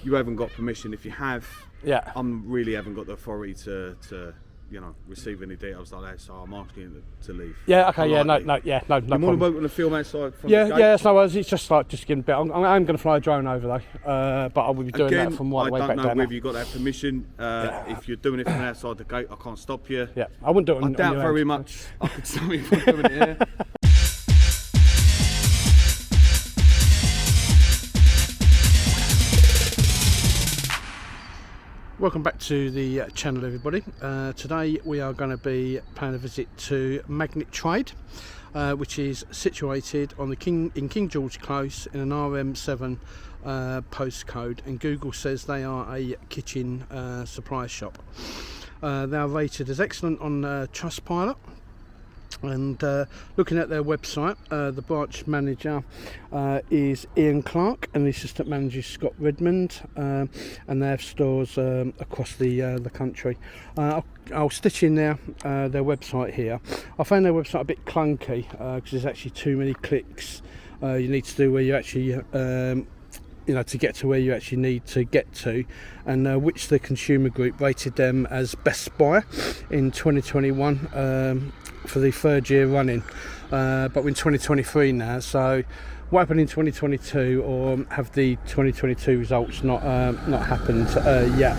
you haven't got permission. If you have, Yeah. I really haven't got the authority to receive any details like that. So I'm asking you to leave. Yeah. Okay. Yeah. No. Politely. No You're more than problem. welcome to film outside from Yeah. the gate. Yeah. It's no worries. It's just like getting a bit. I'm going to fly a drone over though, but I will be doing Again, that from right I way don't back know down. whether you got that permission. If you're doing it from outside the gate, I can't stop you. Yeah. I wouldn't do it. I doubt very much I could stop you from doing it here. Welcome back to the channel, everybody. Today we are going to be paying a visit to Magnet Trade, which is situated on the King George Close in an RM7 postcode, and Google says they are a kitchen supply shop. They are rated as excellent on Trustpilot. And looking at their website, the branch manager is Iain Clark, and the assistant manager is Scott Redmond, and they have stores across the country. I'll stitch in their website here. I found their website a bit clunky because there's actually too many clicks you need to do where you actually to get to where you actually need to get to, and which the consumer group rated them as best buy in 2021 for the third year running, but we're in 2023 now, so what happened in 2022, or have the 2022 results not happened yet?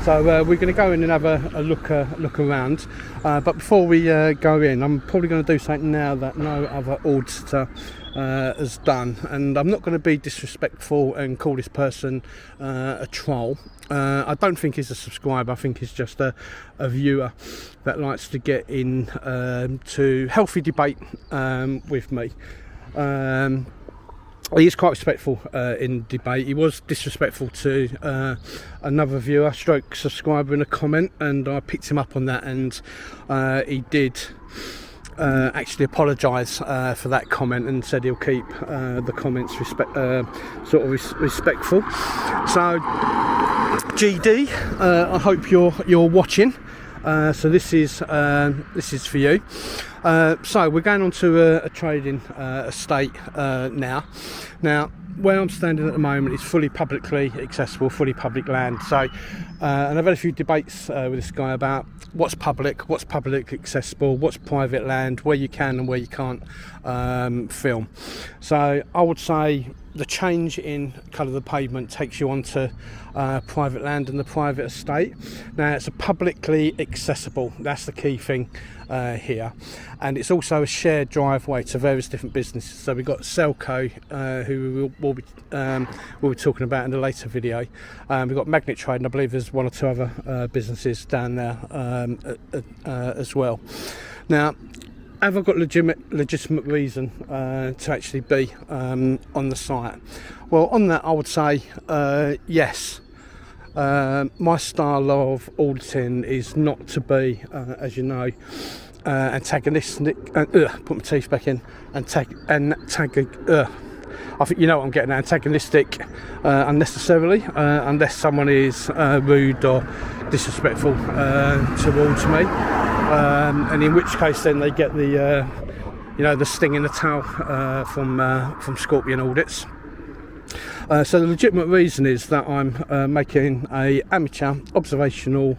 So we're going to go in and have a look around, but before we go in, I'm probably going to do something now that no other auditor has done, and I'm not going to be disrespectful and call this person a troll. I don't think he's a subscriber. I think he's just a viewer that likes to get in to healthy debate with me. He is quite respectful in debate. He was disrespectful to another viewer stroke subscriber in a comment, and I picked him up on that, and he did actually apologise for that comment and said he'll keep the comments respectful. So GD, I hope you're watching. So this is for you. So we're going on to a trading estate now. Now, where I'm standing at the moment is fully publicly accessible, fully public land. So, and I've had a few debates with this guy about what's public accessible, what's private land, where you can and where you can't film. So I would say the change in colour of the pavement takes you onto private land and the private estate. Now it's a publicly accessible, that's the key thing here, and it's also a shared driveway to various different businesses. So we've got Selco, who we'll be talking about in a later video. We've got Magnet Trade, and I believe there's one or two other businesses down there as well. Now, have I got legitimate reason to actually be on the site? Well, on that I would say yes. My style of auditing is not to be, as you know, antagonistic. Put my teeth back in. I think you know what I'm getting at. Antagonistic unnecessarily, unless someone is rude or disrespectful towards me, and in which case then they get the the sting in the tail from Scorpion Audits. So the legitimate reason is that I'm making a amateur observational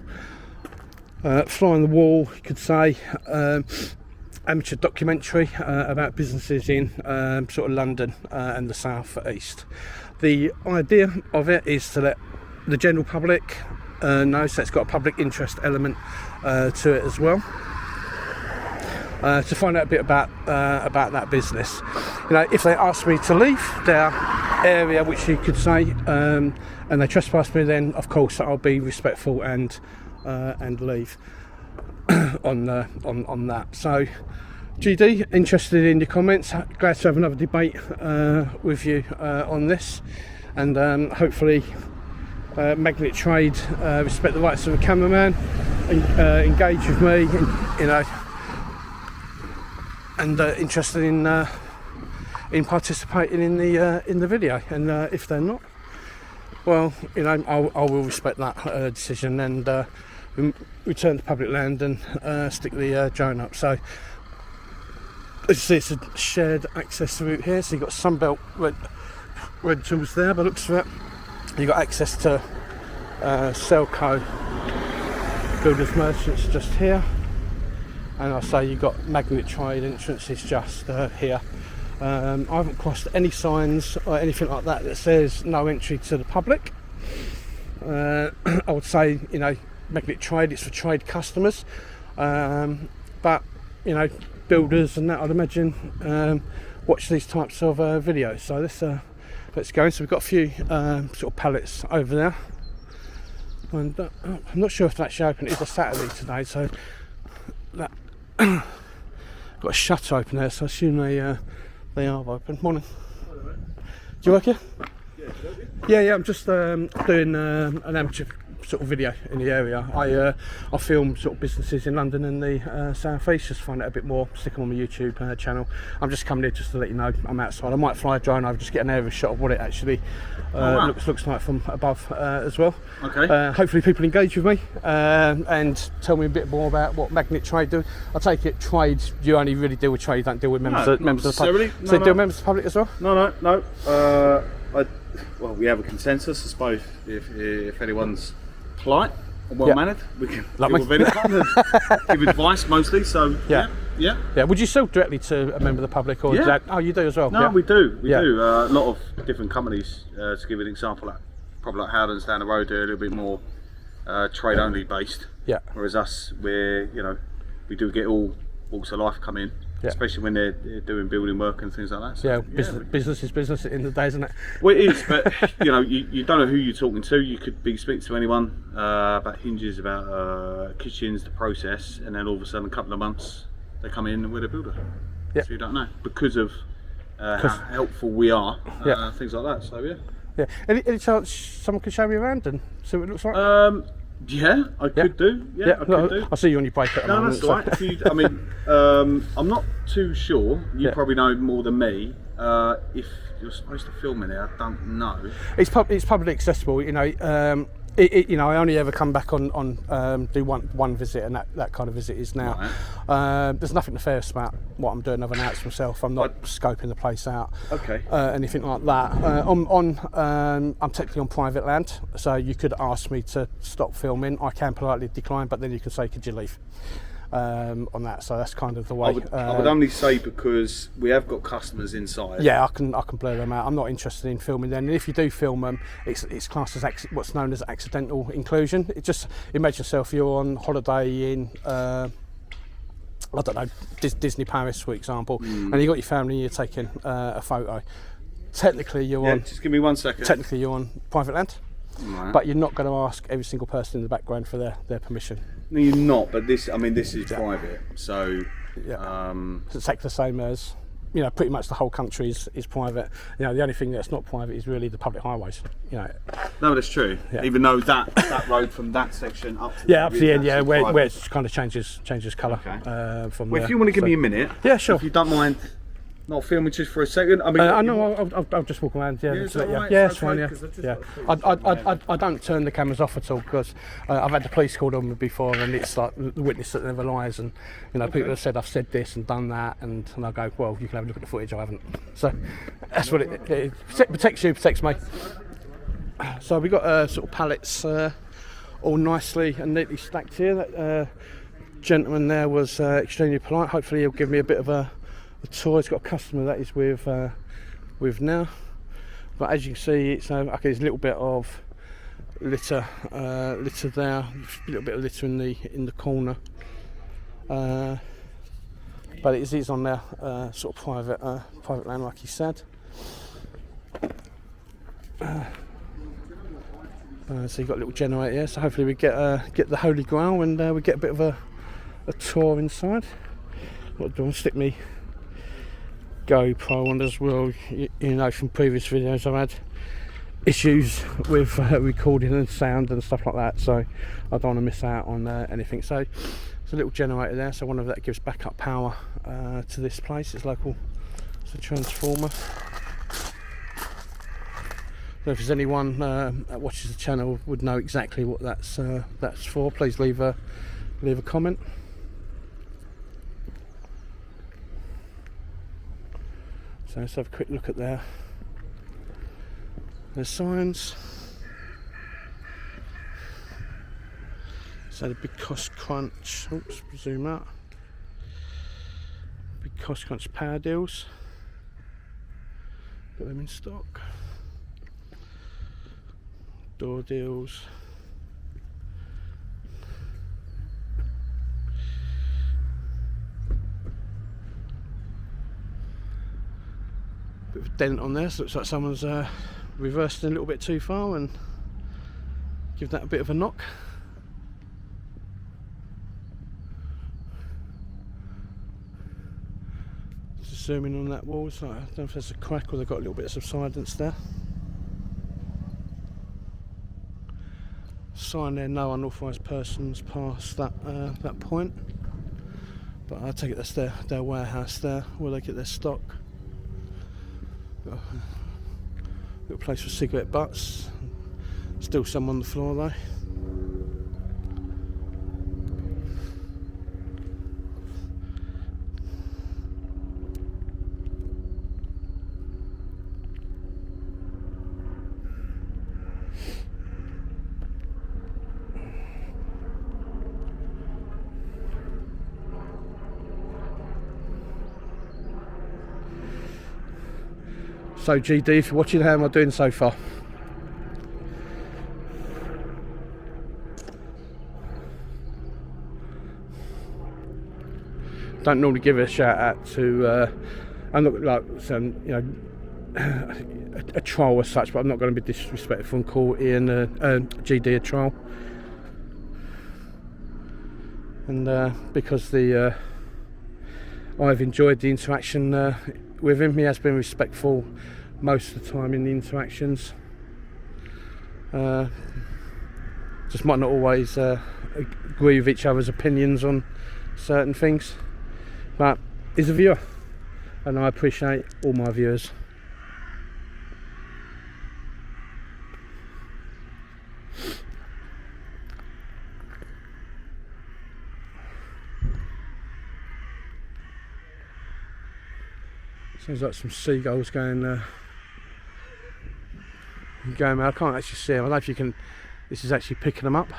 fly on the wall, you could say, amateur documentary about businesses in sort of London and the South East. The idea of it is to let the general public know, so it's got a public interest element to it as well. To find out a bit about that business. If they ask me to leave their area, which you could say, and they trespass me, then of course I'll be respectful and leave on that. So GD, interested in your comments, glad to have another debate with you on this, and hopefully Magnet Trade respect the rights of a cameraman, engage with me, and interested in participating in the video. And if they're not, well, I will respect that decision and return to public land and stick the drone up. So as you see, it's a shared access route here. So you've got Sunbelt rentals there, by the looks of it. You've got access to Selco Builders Merchants just here, and I say you've got Magnet Trade entrances just here. I haven't crossed any signs or anything like that that says no entry to the public. I would say, you know, Magnet Trade, it's for trade customers, but you know, builders and that, I'd imagine, watch these types of videos. So let's go. So we've got a few sort of pallets over there, and I'm not sure if they're actually open. It's a Saturday today, so that got a shutter open there, so I assume they are open. Morning. Do you work here? Yeah, I'm just doing an amateur sort of video in the area. I film sort of businesses in London and the South East, just find it a bit more, stick them on my YouTube channel. I'm just coming here just to let you know I'm outside. I might fly a drone over, just get an aerial shot of what it actually looks like from above as well. Okay. Hopefully people engage with me and tell me a bit more about what Magnet Trade do. I take it trade, you only really deal with trade, you don't deal with members of the public. So you deal with members of the public as well? No. Well, we have a consensus, I suppose. If anyone's polite and well-mannered, we can deal with anyone and give advice mostly. So yeah. Would you sell directly to a member of the public, or you do as well? No, we do. We do. A lot of different companies. To give you an example, like probably like Howden's down the road, they're a little bit more trade-only based. Yeah. Whereas us, we do get all walks of life come in. Yeah. Especially when they're doing building work and things like that. So, business is business at the end of the day, isn't it? Well, it is, but you don't know who you're talking to. You could be speaking to anyone about hinges, about kitchens, the process, and then all of a sudden, a couple of months, they come in and we're the builder. Yeah. So you don't know because of how helpful we are, things like that. So yeah. Any chance someone could show me around and see what it looks like? Yeah, I could do. I could do. I see you on your break at the moment. That's all right. I'm not too sure. You probably know more than me. If you're supposed to film in there, I don't know. It's publicly accessible. I only ever come back on do one visit, and that kind of visit is now. Right. There's nothing nefarious about what I'm doing. I've announced myself. I'm not scoping the place out. Okay. Anything like that. I'm technically on private land, so you could ask me to stop filming. I can politely decline, but then you can say, "Could you leave?" On that, so that's kind of the way. I would only say because we have got customers inside. Yeah, I can blur them out. I'm not interested in filming them, and if you do film them, it's classed as what's known as accidental inclusion. It just imagine yourself, you're on holiday in I don't know, Disney Paris, for example, and you got your family and you're taking a photo. Technically, you're on. Just give me 1 second. Technically, you're on private land, but you're not going to ask every single person in the background for their permission. No, you're not. But this is private, so it's exactly the same as pretty much the whole country is private. The only thing that's not private is really the public highways. No, that's true. Yeah. Even though that road from that section up to up to the end, where it kind of changes colour. Okay. If you want to give me a minute, sure. If you don't mind. Not filming just for a second. I mean, I'll just walk around. Yeah, it's fine. Yeah. I don't turn the cameras off at all because I've had the police called on me before, and it's like the witness that never lies. And people have said I've said this and done that, and I go, well, you can have a look at the footage. I haven't. So that's what it protects you, protects me. So we got sort of pallets all nicely and neatly stacked here. That gentleman there was extremely polite. Hopefully he'll give me a bit of a tour. He's got a customer that he's with now, but as you can see, it's there's a little bit of litter there, a little bit of litter in the corner, but it is on their sort of private land, like he said. So you've got a little generator here, so hopefully we get the Holy Grail and we get a bit of a tour inside. What do I stick me GoPro on as well? From previous videos I've had issues with recording and sound and stuff like that, so I don't want to miss out on anything. So there's a little generator there, so one of that gives backup power to this place. It's local, it's a transformer. So if there's anyone that watches the channel would know exactly what that's for, please leave a comment. So let's have a quick look at their signs. So the big cost crunch, oops, zoom out. Big cost crunch power deals. Got them in stock. Door deals. Bit of a dent on there, so it looks like someone's reversed it a little bit too far and give that a bit of a knock. Just zooming on that wall, so I don't know if there's a crack or they've got a little bit of subsidence there. Sign there, no unauthorised persons past that that point. But I take it that's their warehouse there, where they get their stock. Got a little place for cigarette butts. Still some on the floor though. So GD, if you're watching, how am I doing so far? Don't normally give a shout out to, I'm not like some, you know, a troll as such, but I'm not going to be disrespectful and call Iain GD a troll. And because I've enjoyed the interaction with him, he has been respectful most of the time in the interactions. Just might not always agree with each other's opinions on certain things, but he's a viewer and I appreciate all my viewers. Sounds like some seagulls going I can't actually see them. I don't know if you can, this is actually picking them up.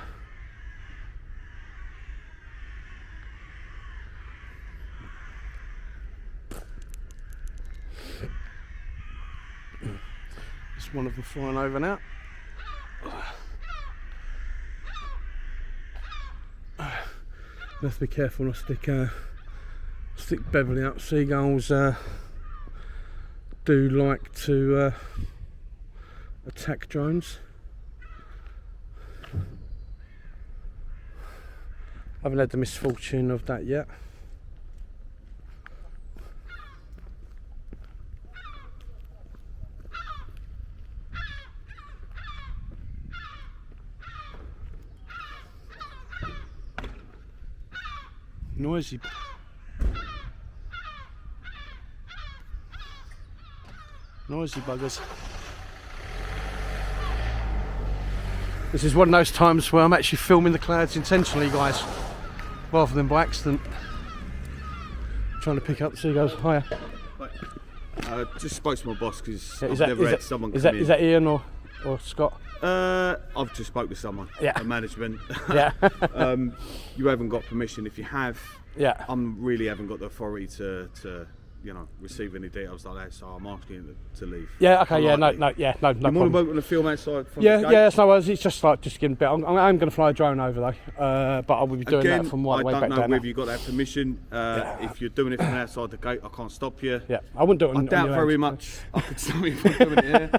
There's one of them flying over now. I have to be careful not to stick Beverly up. Seagulls do like to attack drones. Haven't had the misfortune of that yet. Noisy. Noisy buggers. This is one of those times where I'm actually filming the clouds intentionally, guys, rather than by accident. Trying to pick up the seagulls. Hiya. Just spoke to my boss because I've never had someone come in. Is that Iain or Scott? I've just spoke to someone. Yeah. A management. Yeah. You haven't got permission. If you have, yeah. really haven't got the authority to receive any details like that. So I'm asking you to leave. Yeah. Okay. Yeah. No. No. You're more than welcome to film outside. From Yeah. the gate. Yeah. That's no worries. It's just like getting a bit. I'm going to fly a drone over though. But I will be doing that from right way back down. I don't know whether you got that permission. If you're doing it from outside the gate, I can't stop you. Yeah. I wouldn't do it. I doubt very much I could stop you from doing it here.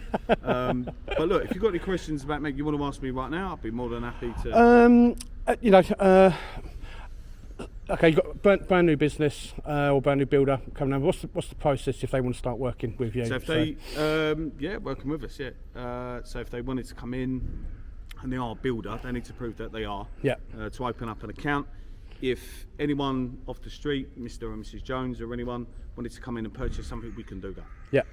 But look, if you've got any questions about me, you want to ask me right now, I'd be more than happy to. Okay, you've got brand new business or brand new builder coming over. What's the process if they want to start working with you? So if they, working with us, so if they wanted to come in and they are a builder, they need to prove that they are. Yeah. To open up an account. If anyone off the street, Mr. or Mrs. Jones or anyone wanted to come in and purchase something, we can do that. Yeah.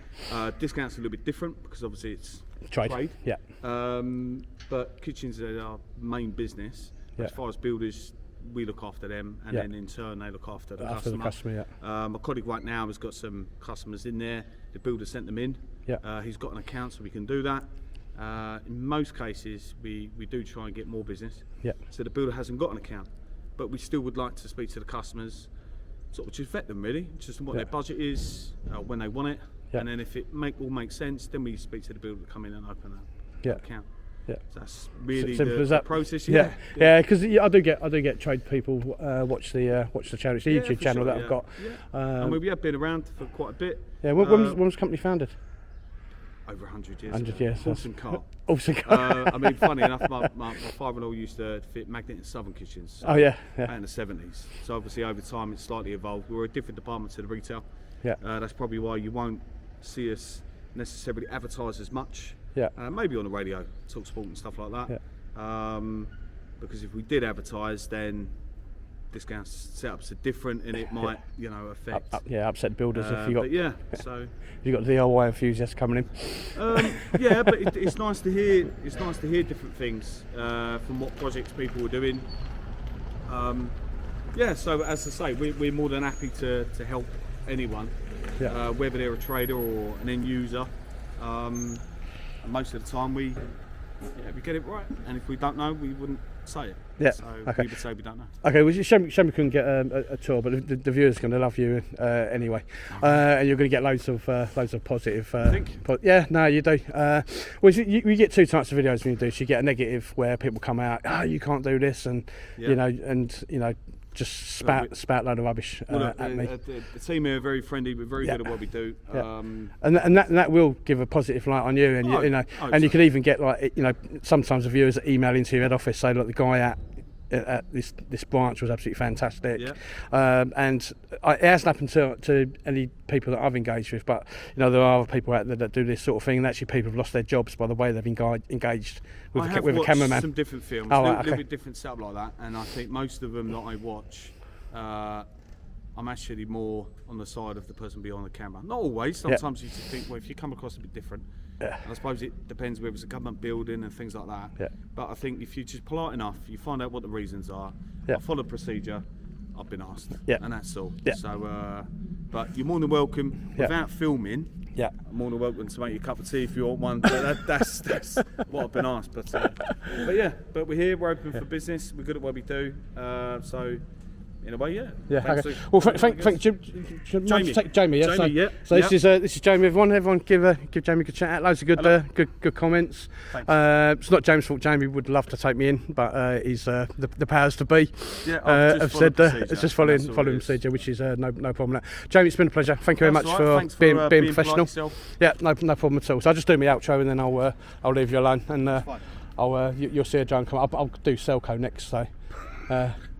Discount's a little bit different because obviously it's trade. Yeah. But kitchens are our main business. Yeah. As far as builders, we look after them, and then in turn they look after the customer. Yeah. My colleague right now has got some customers in there. The builder sent them in. Yeah. He's got an account, so we can do that. In most cases, we do try and get more business. Yeah. So the builder hasn't got an account, but we still would like to speak to the customers, sort of just vet them really, just what their budget is, when they want it, and then if it all makes sense, then we speak to the builder to come in and open an account. Yeah. So that's really simple as the that process. Yeah, because I do get trade people watch the channel. It's a YouTube channel sure, that I've got. Yeah. And we have been around for quite a bit. Yeah. When was the company founded? Over 100 years. 100 years. Awesome car. Awesome car. I mean, funny enough, my father-in-law used to fit magnet and southern kitchens. Oh yeah. Back in the 70s. So obviously over time it's slightly evolved. We're a different department to the retail. Yeah. That's probably why you won't see us necessarily advertise as much. Yeah. Maybe on the radio, talk sport and stuff like that. Yeah. Because if we did advertise, then discount setups are different, and it might, affect. Upset builders if you got. But yeah. So. You got the DIY enthusiasts coming in. Yeah, but it's nice to hear. It's nice to hear different things from what projects people are doing. Yeah. So as I say, we're more than happy to help anyone, whether they're a trader or an end user. And most of the time we get it right, and if we don't know, we wouldn't say it. Yeah. So okay. we would say we don't know. Okay, well, shame we couldn't get a tour, but the viewers are going to love you anyway, and you're going to get loads of positive. Yeah, no, you do. Well, you get two types of videos when you do. So you get a negative where people come out, you can't do this, and just spout a load of rubbish at me. The team here are very friendly. We're very good at what we do. And that will give a positive light on you, and you could even get sometimes the viewers email into your head office say, look, the guy at this branch was absolutely fantastic. And it hasn't happened to any people that I've engaged with, but there are other people out there that do this sort of thing, and actually people have lost their jobs by the way they've engaged with a cameraman. Some different films, a little bit different setup like that, and I think most of them that I watch, I'm actually more on the side of the person behind the camera. Not always. Sometimes you just think, well, if you come across a bit different. And I suppose it depends whether it's a government building and things like that. But I think if you're just polite enough, you find out what the reasons are. I follow the procedure. I've been asked, and that's all. So, but you're more than welcome without filming. I'm more than welcome to make you a cup of tea if you want one. But that's what I've been asked. But we're here. We're open for business. We're good at what we do. So. In a way, okay. Well, thank Jamie. Jamie, So this is Jamie. Everyone, give Jamie a good shout out. Loads of good comments. It's not James' fault. Jamie would love to take me in, but he's the powers to be. Have said it's just following procedure, which is no problem. Jamie, it's been a pleasure. Thank you very much for being professional. No problem at all. So I'll just do my outro and then I'll leave you alone, and you'll see a Joan come. I'll do Selco next. So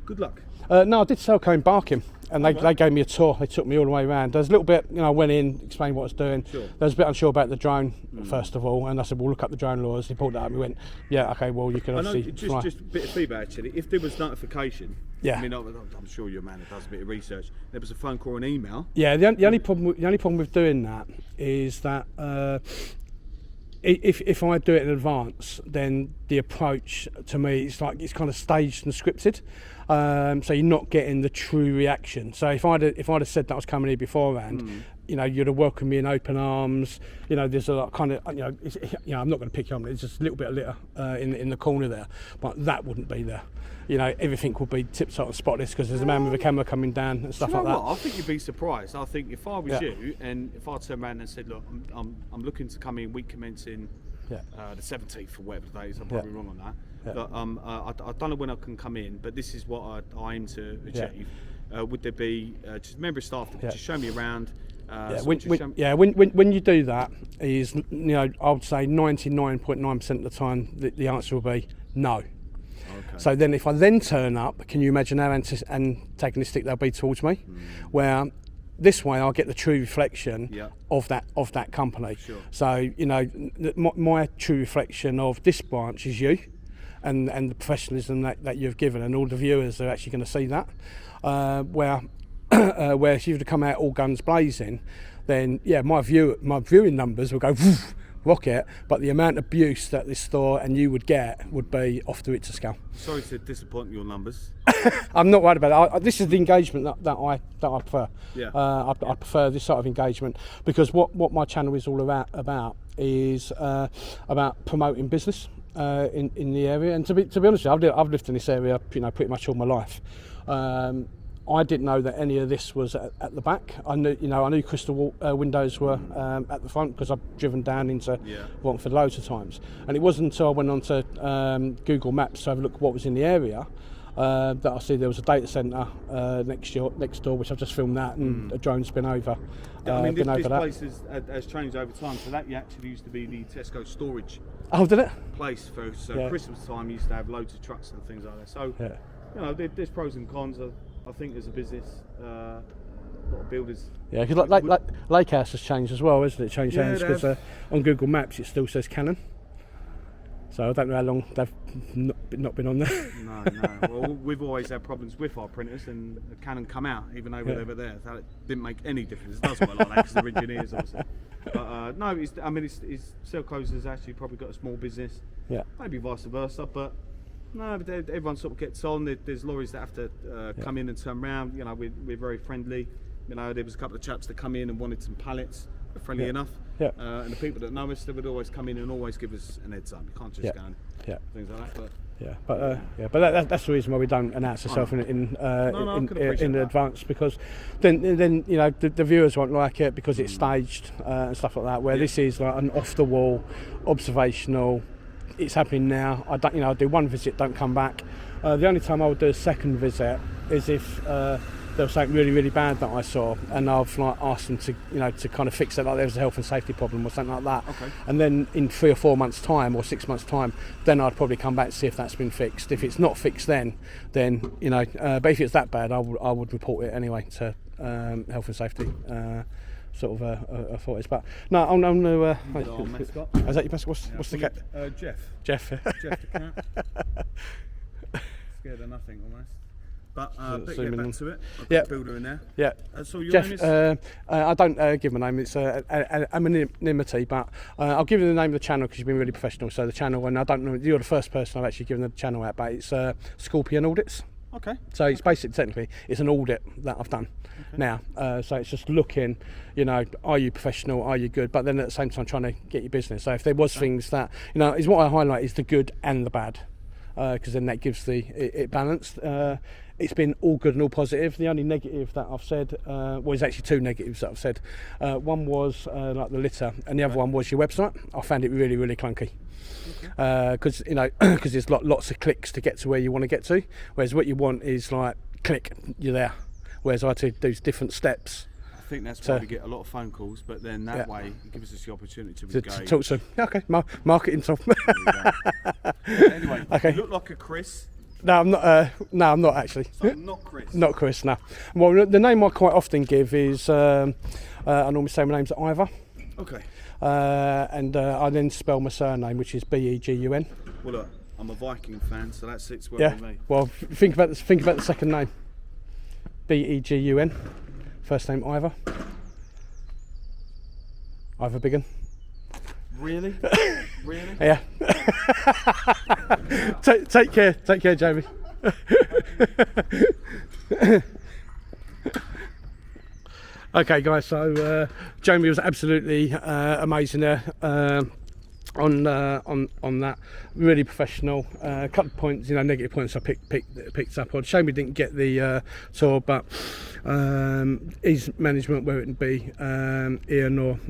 good luck. No, I did Selco in Barking, and they gave me a tour. They took me all the way around. There's a little bit, I went in, explained what I was doing. There was a bit unsure about the drone, first of all, and I said, well, look up the drone laws. He pulled that up and we went, okay, well, you can obviously fly. Just a bit of feedback, actually. If there was notification, I mean, I'm sure you're a man that does a bit of research. There was a phone call or an email. Yeah, the only problem with doing that is that if I do it in advance, then the approach to me is like it's kind of staged and scripted, so you're not getting the true reaction. So if I'd have said that I was coming here beforehand, you'd have welcomed me in open arms. There's a lot kind of I'm not going to pick you on. There's just a little bit of litter in the corner there, but that wouldn't be there. Everything would be tip-top and spotless because there's a man with a camera coming down and stuff like that. I think you'd be surprised. I think if I was you, and if I turned around and said, look, I'm looking to come in week commencing the 17th or whatever the day is, I'm probably wrong on that. But I don't know when I can come in, but this is what I aim to achieve. Would there be just member of staff that could just show me around? When you do that, is I would say 99.9% of the time the answer will be no. Okay. So then if I then turn up, can you imagine how antagonistic they'll be towards me? Where this way I'll get the true reflection of that company. Sure. So my true reflection of this branch is you and the professionalism that you've given, and all the viewers are actually going to see that. Where if you were to come out all guns blazing, then my viewing numbers will go rocket, but the amount of abuse that this store and you would get would be off the Richter scale. Sorry to disappoint your numbers. I'm not worried about it. This is the engagement that I prefer. Yeah. I prefer this sort of engagement because what my channel is all about is about promoting business in the area. And to be honest with you, I've lived in this area, pretty much all my life. I didn't know that any of this was at the back. I knew crystal windows were at the front because I've driven down into Romford loads of times. And it wasn't until I went onto Google Maps to have a look at what was in the area that I see there was a data centre next door, which I've just filmed that, and a drone's been over. This place has changed over time. So that actually used to be the Tesco storage. Oh, did it? Place for Christmas time used to have loads of trucks and things like that. So there's pros and cons. I think as a business, a lot of builders. Yeah, because like Lake House has changed as well, isn't it? Changed hands because on Google Maps it still says Canon. So I don't know how long they've not been on there. No. Well, we've always had problems with our printers, and Canon come out even though they were there. So it didn't make any difference. It does work like that because they're engineers, obviously. But Selco's has actually probably got a small business. Yeah. Maybe vice versa, but. No, but everyone sort of gets on. There's lorries that have to come in and turn around. We're very friendly. There was a couple of chaps that come in and wanted some pallets. We're friendly enough. Yeah. And the people that know us, they would always come in and always give us an heads up. You can't just go and things like that. But that's the reason why we don't announce ourselves in advance, because then the viewers won't like it because it's staged and stuff like that. Where this is like an off the wall, observational. It's happening now. I do one visit, don't come back. The only time I would do a second visit is if there was something really, really bad that I saw, and I've asked them to kind of fix it, like there was a health and safety problem or something like that. Okay. And then in 3 or 4 months' time or 6 months' time, then I'd probably come back to see if that's been fixed. If it's not fixed, then but if it's that bad, I would report it anyway to health and safety. Sort of authorities, but no, I'm no. Mascot. Is that your mascot? What's the cat? Jeff. Jeff the cat. Scared of nothing almost. But get back to it. I've got a builder in there. Yeah. So your Jeff, name is? I don't give my name. It's anonymity, but I'll give you the name of the channel because you've been really professional. So the channel, and I don't know, you're the first person I've actually given the channel out, but it's Scorpion Audits. Okay. So it's basically, technically, it's an audit that I've done now. So it's just looking, are you professional, are you good? But then at the same time trying to get your business. So if there was things that, is what I highlight is the good and the bad, because then that gives it balanced. It's been all good and all positive. The only negative that I've said, there's actually 2 negatives that I've said. One was like the litter, and the other one was your website. I found it really, really clunky. Because there's lots of clicks to get to where you want to get to, whereas what you want is like click, you're there. Whereas I had to do different steps. I think that's why we get a lot of phone calls, but then that way it gives us the opportunity to talk to them. Okay, marketing stuff. Anyway, okay. You look like a Chris. No, I'm not. No, I'm not actually. So not Chris. Not Chris. No. Well, the name I quite often give is I normally say my name's Ivor. Okay. And I then spell my surname, which is Begun. Well, look, I'm a Viking fan, so that sits well with me. Well, think about the second name. Begun. First name Ivor. Ivor Biggin. Really? Really? Yeah. Take care, Jamie. Okay, guys. So Jamie was absolutely amazing there on that. Really professional. A couple of points, negative points I picked up on. Shame we didn't get the tour, but his management, whether it be Iain or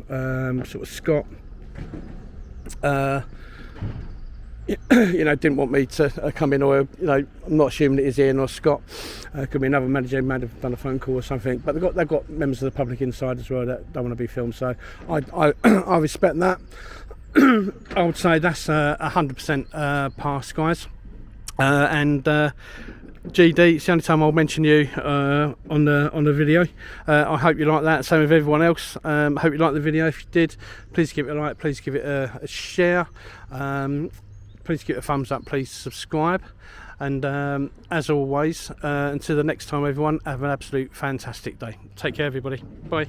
sort of Scott, didn't want me to come in, or I'm not assuming it is Iain or Scott. Could be another manager, might have done a phone call or something. But they've got members of the public inside as well that don't want to be filmed. So I respect that. I would say that's 100% pass, guys. And GD, it's the only time I'll mention you on the video. I hope you like that. Same with everyone else. I hope you liked the video. If you did, please give it a like. Please give it a share. Please give it a thumbs up. Please subscribe. And as always, until the next time, everyone, have an absolute fantastic day. Take care, everybody. Bye.